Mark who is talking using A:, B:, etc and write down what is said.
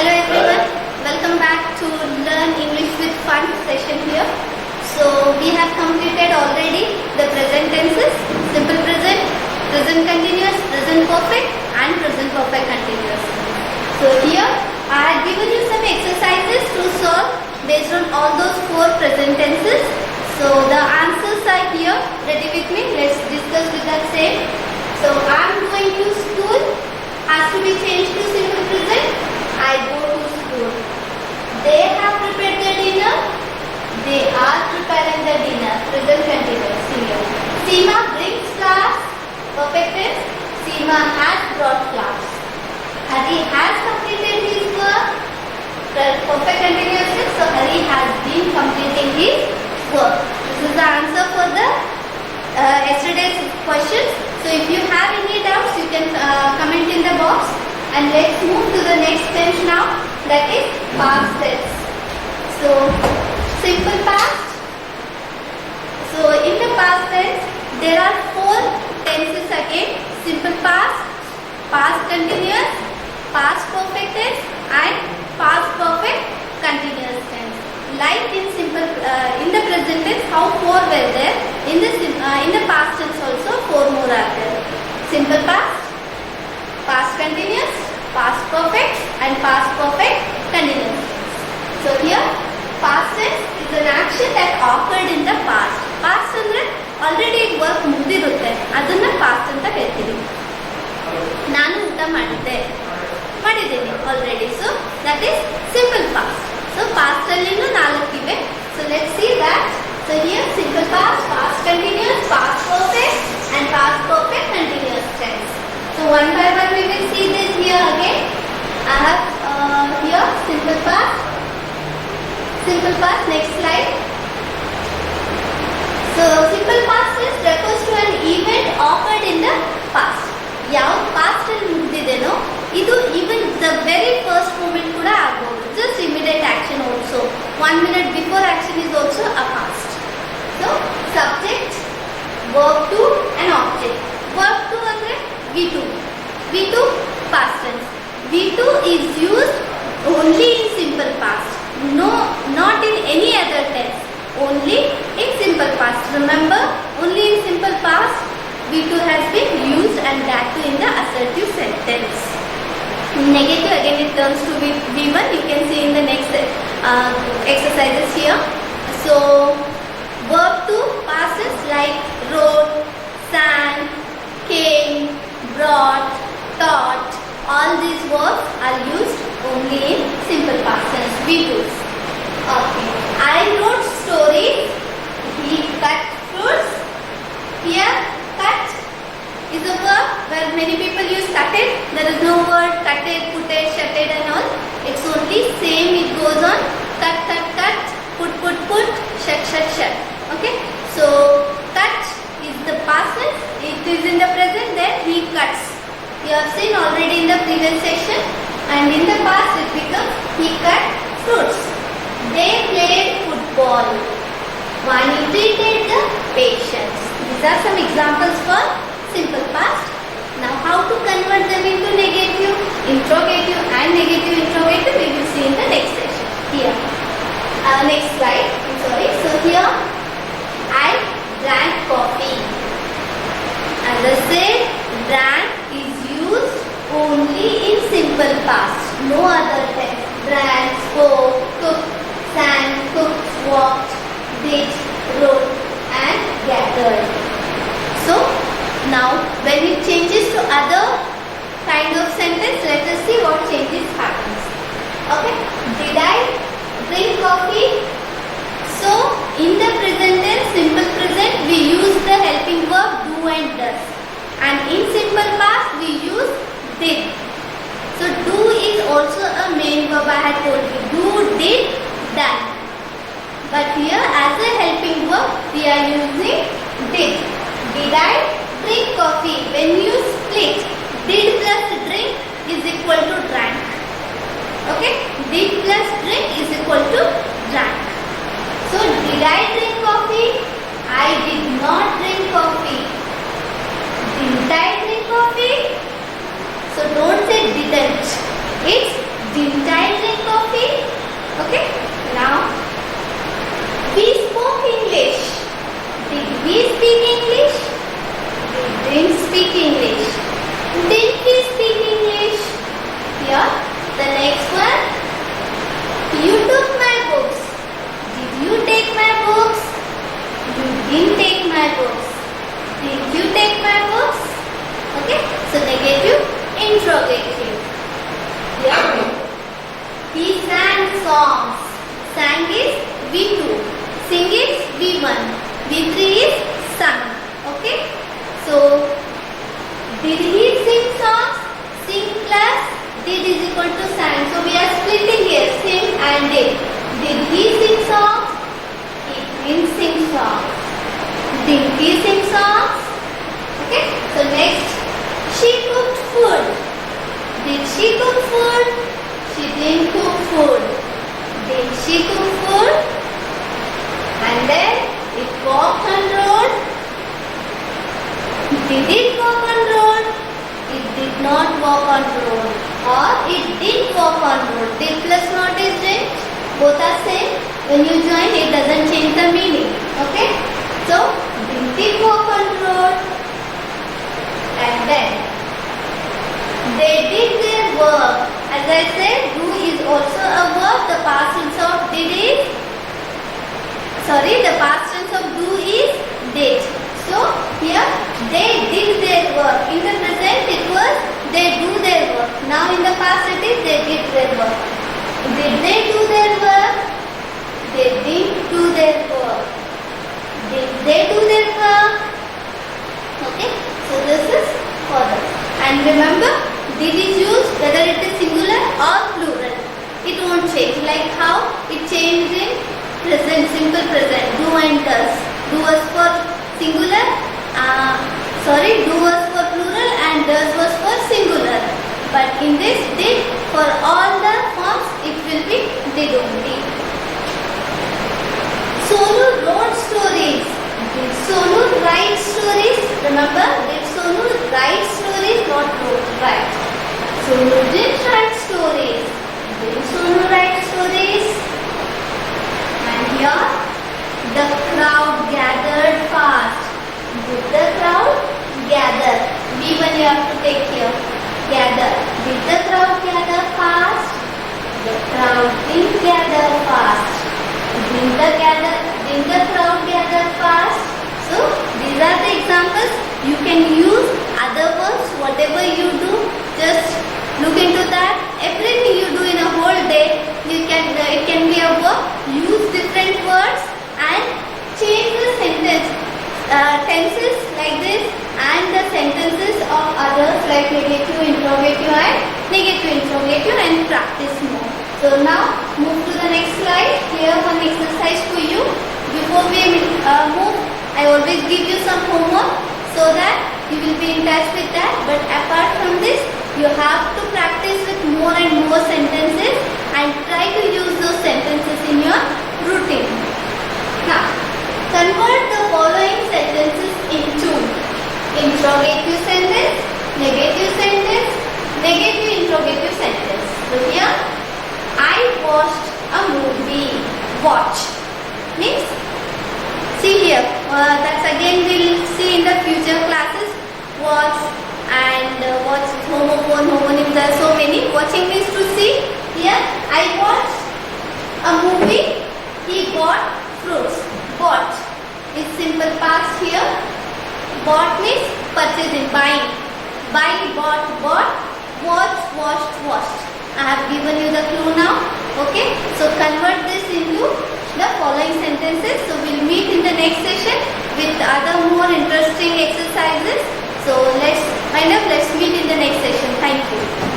A: Hello everyone, welcome back to Learn English with Fun session here. So we have completed already the present tenses, simple present, present continuous, present perfect and present perfect continuous. So here I have given you some exercises to solve based on all those four present tenses. So the answers are here, ready with me, let's discuss with that same. So I am going to school, has to be changed to simple present. I go to school. They have prepared the dinner. They are preparing the dinner. Present continuous here. Seema brings flowers. Perfect tense. Seema has brought flowers. Hari has completed his work. Perfect continuous tense. So Hari has been completing his work. This is the answer for the yesterday's questions. So if you have any doubts, you can comment in the box. And let's move to the next tense now, that is past tense. So, simple past. So, in the past tense, there are four tenses again. Simple past, past continuous, past perfect tense and past perfect continuous tense. Like in simple, in the present tense, how four were there? In the past tense also, four more are there. Simple past, past continuous, past perfect and past perfect continuous. So here past tense is an action that occurred in the past. Past ಅಂದ್ರೆ already work ಮುಗಿದಿರುತ್ತೆ, ಅದನ್ನ past ಅಂತ ಹೇಳ್ತೀವಿ. ನಾನು ಊಟ ಮಾಡಿದ್ದೀನಿ already. So that is simple past. So past ಅಲ್ಲಿನೂ ನಾಲ್ಕು ಇವೆ. So let's see that. So here simple past, past continuous, past perfect and past perfect continuous tense. So one by one we will see this here again. I have here simple past. Simple past, next slide. So simple past is refers to an event occurred in the past. ಯಾವ past ಅಲ್ಲಿ ಮುಗಿದಿದೆನೋ ಇದು even the very first moment ಕೂಡ ಆಗಬಹುದು. Just immediate action also. 1 minute before action is also a past. So subject, verb to and object. Verb to ಅಂದ್ರೆ V2 past tense. V2 is used only in simple past. No, not in any other tense. Only in simple past. Remember, only in simple past V2 has been used, and that too in the assertive sentence. Negative again it turns to V1. You can see in the next exercises here. So verb to past tense like wrote, sang, came, brought, taught, all these verbs are used only in simple past tense, V2s. Okay. I wrote stories. He cut fruits. Here, cut is a verb where many people use cutted. There is no word cutted, putted, shutted and all. It's only same, it goes on. Cut, put, shut. Okay. So, cut is the past tense. It is in the present, then he cuts. You have seen already in the previous section, and in the past it becomes he cut fruits. They played football. Vani treated the patients. These are some examples for simple past. Now how to convert them into negative, interrogative and negative interrogative we will see in the next session. Here. Next slide. So here I drank coffee. As I said, drank is used only in simple past, no other tense. Drank, spoke, cooked, sang, cooked, walked, did, wrote and gathered. So now when it changes to other kind of sentence, let us see what changes happens. Okay, did I drink coffee? So in the present tense, simple present, we use the helping verb do and does. And in simple past we use did. So do is also a main verb, I had told you. Do, did, done. But here as a helping verb we are using did. Did I drink coffee? When you split, did plus drink is equal to drank. Okay? Did plus drink is equal to drank. So did I drink coffee? I did not drink coffee. Didn't I drink coffee? So don't say didn't. It's didn't I songs. Sang is V2. Sing is V1. V3 is sung. Okay. So did he sing songs? Sing plus did is equal to sang. So we are splitting here, sing and did. Did he sing songs? He didn't sing songs. Did he sing songs? Okay. So next, she cooked food. Did she cook food? She didn't cook food. Did she cook food? And then it walked on road. Did it walk on road? It did not walk on road. Or it did walk on road. Did plus not is did. Both are same. When you join, it doesn't change the meaning. Okay? So, did it walk on road? And then, they did their work. As I said, do is also a verb. The past tense of did is, the past tense of do is did. So, here, they did their work. In the present, it was they do their work. Now, in the past, it is they did their work. Did they do their work? They didn't do their work. Did they do their work? Okay, so this is for this. And remember, did is used whether it is singular or plural. It won't change. Like how it changed in present, simple present, do and does. Do was for singular, do was for plural and does was for singular. But in this did, for all the forms, it will be did only. Sonu wrote stories. Did Sonu write stories? Remember, did Sonu write stories, not wrote, right? Sonu did write stories. Did Sonu write stories? And here, the crowd gathered fast. Did the crowd gather? V1 you have to take here. Gather. Did the crowd gather fast? The crowd didn't gather fast. Didn't the crowd gather fast? So, these are the examples. You can use other words, whatever you do, just look into that. Everything you do in a whole day, it can be a verb. Use different words and change the tenses like this and the sentences of others like negative, interrogative and negative, interrogative and practice more. So now move to the next slide. Here one exercise for you. Before we move, I always give you some homework so that you will be in touch with that. But apart from this, you have to practice with more and more sentences and try to use those sentences in your routine. Now, convert the following sentences into interrogative sentence, negative interrogative sentence. So here, I watched a movie. Watch means, see here, that's again we'll see in the future classes. Watch and watch, homophone, homonyms, there are so many. Watching means to see. Here, I watched a movie. He bought fruits. Bought is simple past here. Bought means purchasing, buying. Buy, bought. Watch, watched, watched. I have given you the clue now. Okay. So convert this into the following sentences. So we'll meet in the next session with other more interesting exercises. So let's meet in the next session. Thank you.